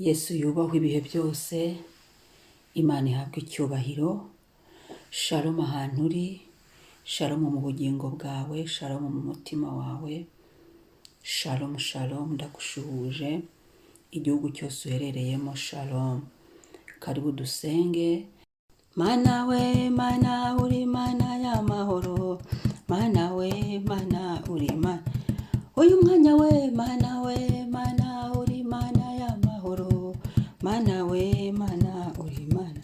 Yesu yubahwe ibihe byose, Imana ihabwe icyubahiro. Shalom ahantu uri, shalom mu bugingo bwawe, shalom mu mutima wawe, shalom shalom, ndagushuhuje igihugu cyose uherereyemo, shalom. Karibu dusenge. Mana we, mana uri mana y'amahoro, mana we, mana uri mana, uyu mwanya we, mana we, mana uri mana y'amahoro, mana we, mana uri mana,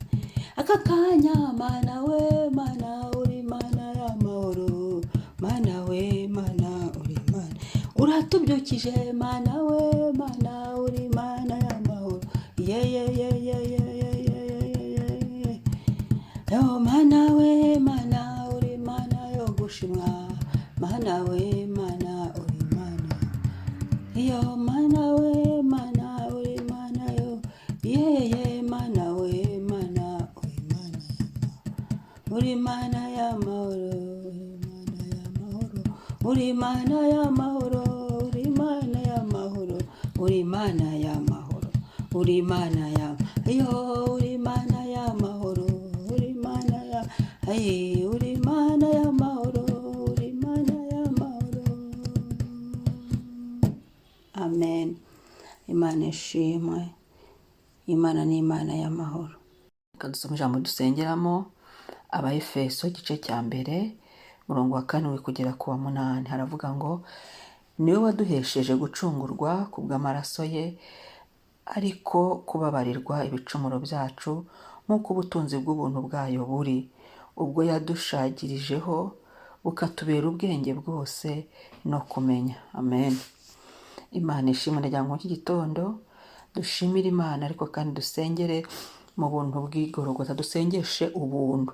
aka kanya, mana we, mana uri mana y'amahoro, mana we, mana uri mana, uratubyukije, mana we, mana uri mana y'amahoro, ye ye ye ye ye ye ye ye ye. Yo mana we, mana uri mana yo gushimwa, mana we, mana uri mana, yo mana we, mana uri mana yo, ye ye mana we, mana uri mana, uri mana y'amahoro, uri mana y'amahoro, uri mana y'amahoro, uri mana y'amahoro, uri mana y'amahoro, yo uri mana y'amahoro, uri mana ya, ay uri mana y'amahoro, uri mana y'amahoro. Amen. Imana ishimwe. Imana ni Imana y'amahoro. Reka dusome ijambo dusengeramo, Abaefeso igice cya mbere murongo wa 4 kugera ku wa 8. Haravuga ngo niwe waduhesheje gucungurwa ku bw'amaraso ye, ariko kubabarirwa ibicumuro byacu nk'uko ubutunzi bw'ubuntu bwayo buri, ubwo yadushagirijeho bukatubera ubwenge bwose no kumenya. Amen. Imana ishimwe. Ndagira ngo iki gitondo dushimire Imana, ariko kandi dusengere mu buntu bw'igorogota, dusengeshe ubuntu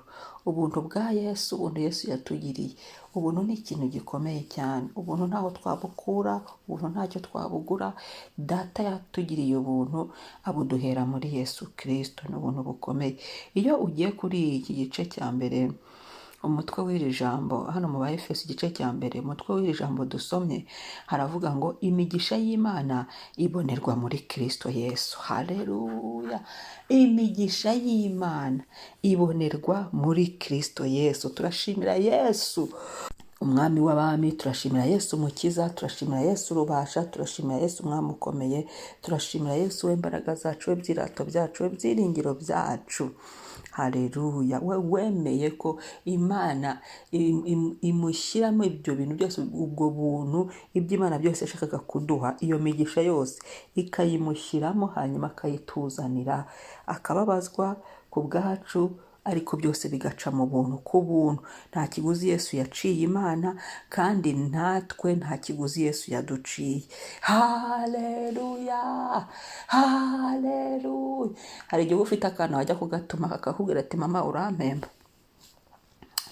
bwa Yesu, ubuntu Yesu yatugiriye. Ubuntu ni ikintu gikomeye cyane, ubuntu ntaho twabukura, ubuntu ntacyo twabugura. Data yatugiriye ubuntu, abuduhera muri Yesu Kristo. Ni ubuntu bukomeye. Iyo ugiye kuri iki gice cya mbere, umutwe w'iri jambo hano mu Baefeso igice cya mbere, umutwe w'iri jambo dusomye haravuga ngo imigisha y'Imana ibonerwa muri Kristo Yesu. Haleluya. Imigisha y'Imana ibonerwa muri Kristo Yesu. Turashimira Yesu umwami w'abami, turashimira Yesu umukiza, turashimira Yesu urubasha, turashimira Yesu umwami ukomeye, turashimira Yesu w'imbaraga zacu, we byirato byacu, we byiringiro byacu. Haleluya. We wemeye ko Imana imushyiramo ibyo bintu byose, ubwo buntu, ibyo Imana byose yashakaga kuduha, iyo migisha yose ikayimushyiramo, hanyuma akayituzanira, akababazwa ku bwacu, ariko byose bigaca mu buntu, ku buntu. Nta kiguzi Yesu yaciye Imana, kandi natwe nta kiguzi Yesu yaduciye. Haleluya, haleluya. Hari igihe ufite akantu wajya kugatuma kakakubwira ati mama urampemba,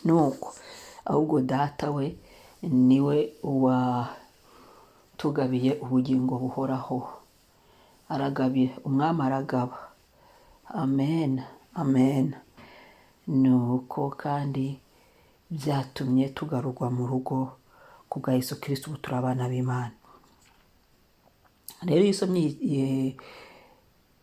nuko ahubwo Data we niwe watugabiye ubugingo buhoraho, aragabiye, umwami aragaba. Amen, amen. Nuko kandi byatumye tugarurwa mu rugo ku bwa Yesu Kristo, ubu turi abana b'Imana. Rero iyo usomye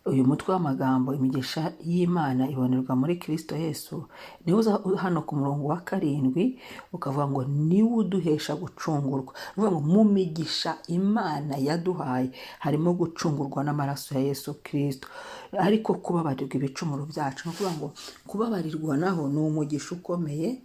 uyu mutwe w'amagambo, imigisha y'Imana ibonerwa muri Kristo Yesu, niwe uza hano ku murongo wa 7 ukavuga ngo niwe uduhesha gucungurwa. Uvuga ngo mu migisha Imana yaduhaye harimo gucungurwa n'amaraso ya Yesu Kristo, ariko kubabarirwa ibicumuro byacu. Ni ukuvuga ngo kubabarirwa naho ni umugisha ukomeye,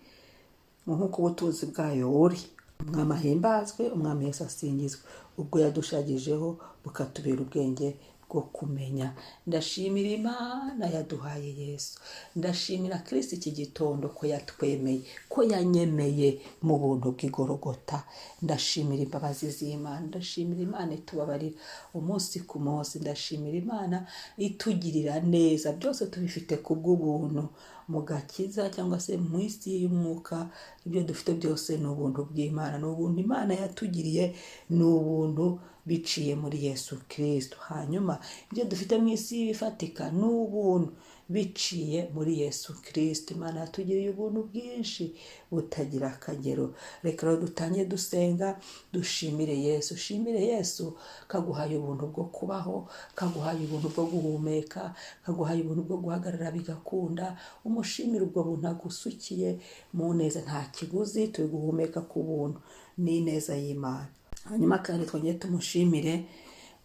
nk'uko ubutunzi bwayo buri. Umwami ahimbazwe, umwami Yesu asingizwe, ubwo yadushagijeho bukatubera ubwenge bwo kumenya. Ndashimira Imana yaduhaye Yesu, ndashimira Kristo iki gitondo ko yatwemeye, ko yanyemeye mu buntu bw'igorogota. Ndashimira imbabazi z'Imana, ndashimira Imana itubabarira umunsi ku munsi, ndashimira Imana itugirira neza. Byose tubifite ku bw'ubuntu mu gakiza, cyangwa se mu isi y'umwuka. Ibyo dufite byose ni ubuntu bw'Imana, ni ubuntu Imana yatugiriye, ni ubuntu biciye muri Yesu Kristo. Hanyuma ibyo dufite mu isi bifatika n'ubuntu biciye muri Yesu Kristo. Imana yatugiriye ubuntu bwinshi butagira akagero. Reka rero dutangiye dusenga, dushimire Yesu. Shimire Yesu kaguhaye ubuntu bwo kubaho, kaguhaye ubuntu bwo guhumeka, kaguhaye ubuntu bwo guhagarara bigakunda. Umushimire ubwo buntu agusukiye mu neza, nta kiguzi, turi guhumeka ku buntu n'ineza y'Imana. Hanyuma kandi twongere tumushimire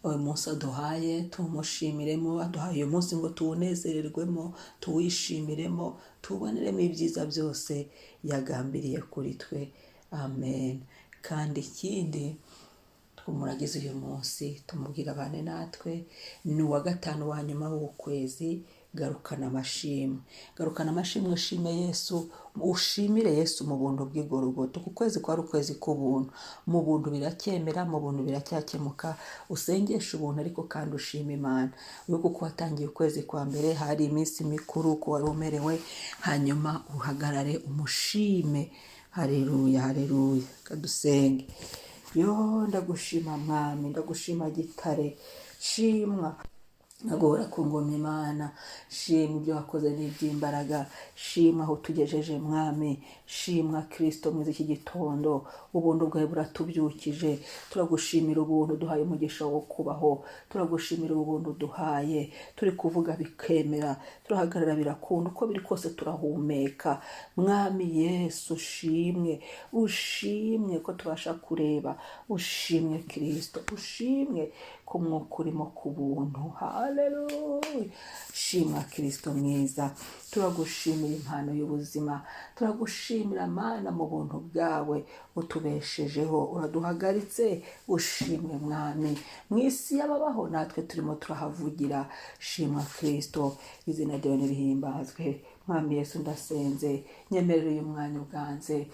uyu munsi aduhaye, tumushimiremo, aduhaye uyu munsi ngo tuwunezererwemo, tuwishimiremo, tuboneremo ibyiza byose yagambiriye kuri twe. Amen. Kandi ikindi twumuragize uyu munsi, tumubwira abane natwe, ni uwa gatanu wa nyuma w'ukwezi. Garukana amashimwe, garukana amashimwe, ushime Yesu, ushimire Yesu mu buntu bw'igorogota. Uku kwezi kwari ukwezi k'ubuntu, mu buntu biracyemera, mu buntu biracyakemuka. Usengesha ubuntu ariko kandi ushima Imana. Wibuke ko watangiye ukwezi kwa mbere hari iminsi mikuru, ko wari umerewe, hanyuma uhagarare umushime. Haleluya, haleluya. Kadusenge. Yo ndagushima Mwami, ndagushima Gitare, shimwa agora ku ngoma Imana. Shimwa ibyo wakoze n'iby'imbaraga, shimwa aho tugejeje Mwami, shimwa Kristo mwiza iki gitondo. Ubuntu bwawe buratubyukije, turagushimira ubuntu duhaye umugisha wo kubaho, turagushimira ubuntu duhaye, turi kuvuga bikemera, turahagarara birakunda, uko biri kose turahumeka. Mwami Yesu ushimwe, ushimwe ko tubasha kureba, ushimwe Kristo, ushimwe ko mwuka urimo ku buntu. Haleluya. Shimwa Kristo mwiza, turagushimira impano y'ubuzima, turagushimira Mana mu buntu bwawe utubeshejeho, uraduhagaritse. Ushimwe Mwami, mu isi y'ababaho natwe turimo turahavugira. Shimwa Kristo, izina ryawe nirihimbazwe. Mwami Yesu ndasenze, nyemerera uyu mwanya ubwanze.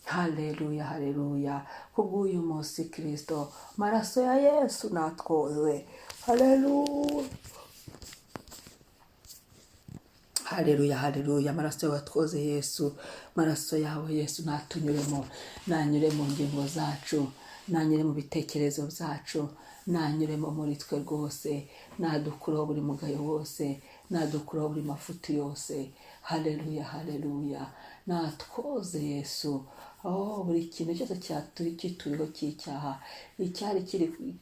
Haleluya, haleluya. Kubw'uyu munsi Kristo, maraso ya Yesu natwoze. Haleluya. Haleluya, haleluya. Maraso yawe twoze Yesu, maraso yawe Yesu natunyuremo, nanyure mu ngingo zacu, nanyure mu bitekerezo byacu, nanyuremo muri twe rwose, nadukuraho buri mugayo wose, nadukuraho buri mafuti yose. Haleluya, haleluya. Natwoze Yesu, buri kintu cyose kituriho cy'icyaha, icyari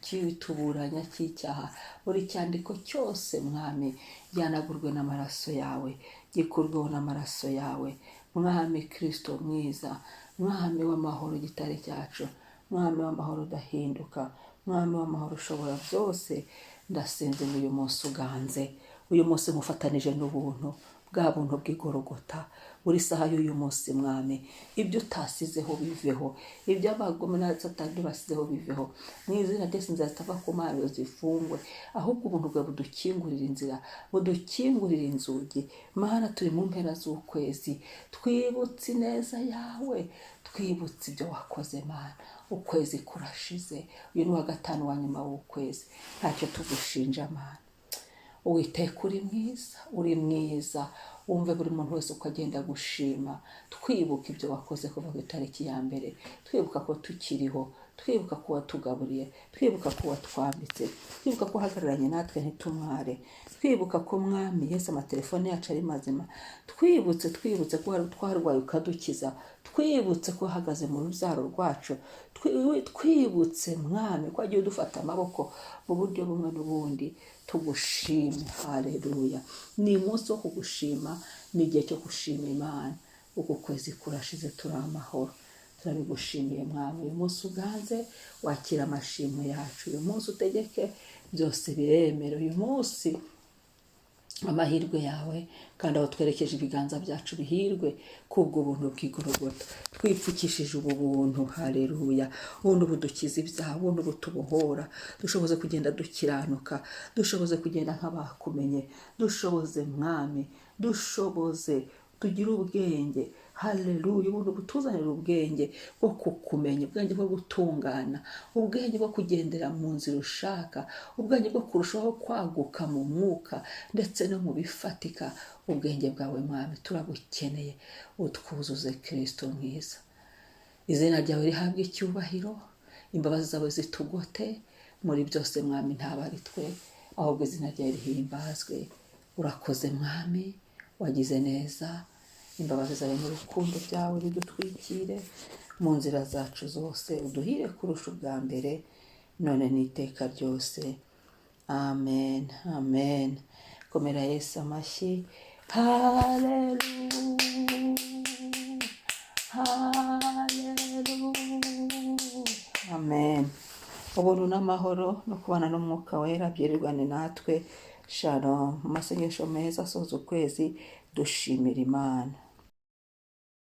kituburanya cy'icyaha, buri cyandiko cyose Mwami yanagurwe n'amaraso yawe, gikurweho n'amaraso yawe. Mwami Kristo mwiza, Mwami w'amahoro Gitare cyacu, Mwami w'amahoro udahinduka, Mwami w'amahoro ushobora byose, ndasenze ngo uyu munsi uganze. Uyu munsi mufatanije n'ubuntu, bwa buntu bw'igorogota. Buri saha y'uyu munsi Mwami, ibyo utasizeho biveho, ibyo abagome na Satani basizeho biveho. Mu izina ry'Yesu inzira zitava ku Mana zifungwe, ahubwo ubuntu bwawe budukingurira inzira, budukingurira inzugi. Mana, turi mu mpera z'ukwezi, twibutse ineza yawe, twibutse ibyo wakoze Mana. Ukwezi kurashize, uyu ni wa gatanu wa nyuma w'ukwezi. Ntacyo tugushinja Mana. Uwiteka uri mwiza, uri mwiza. Wumve buri muntu wese uko agenda gushima, twibuka ibyo wakoze kuva ku itariki ya mbere, twibuka ko tukiriho, twibuka ko watugaburiye, twibuka ko watwambitse, twibuka ko uhagararanye natwe ntitumware, twibuka ko Mwami Yesu amatelefone yacu ari mazima, twibutse ko twarwaye ukadukiza, twibutse ko uhagaze mu rubyaro rwacu, twibutse Mwami ko wagiye udufata amaboko mu buryo bumwe n'ubundi. Tugushime. Haleluya. Ni umunsi wo kugushima, ni igihe cyo gushima Imana. Uku kwezi kurashize turi amahoro, turabigushimiye Mwami. Uyu munsi uganze, wakira amashimwe yacu. Uyu munsi utegeke, byose biremera. Uyu munsi amahirwe yawe, kandi aho twerekeje ibiganza byacu bihirwe kubwo buntu bw'igorogota. Twipfukishije ubu buntu. Haleluya. Ubuntu budukiza ibyaha, ubuntu butubohora, dushoboze kugenda dukiranuka, dushoboze kugenda nk'abakumenye, dushoboze Mwami, dushoboze tugire ubwenge. Haleluya. Ubuntu butuzanira ubwenge bwo kukumenya, ubwenge bwo gutungana, ubwenge bwo kugendera mu nzira ushaka, ubwenge bwo kurushaho kwaguka mu mwuka ndetse no mu bifatika. Ubwenge bwawe Mwami turabukeneye, utwuzuze Kristo mwiza. Izina ryawe rihabwe icyubahiro, imbabazi zawe zitugote, muri byose mwami ntabwo ari twe, ahubwo izina ryawe rihimbazwe. Urakoze mwami, wagize neza, imbabazi zawe n'urukundo byawe bidutwikire mu nzira zacu zose, uduhire kurusha ubwa mbere, none n'iteka ryose. Amen, amen. Komera Yesu amashyi. Haleluya, haleluya. Amen. Ubuntu n'amahoro no kubana n'umwuka wera byirirwane natwe. Shalom. Mu masengesho meza asoza ukwezi dushimira Imana.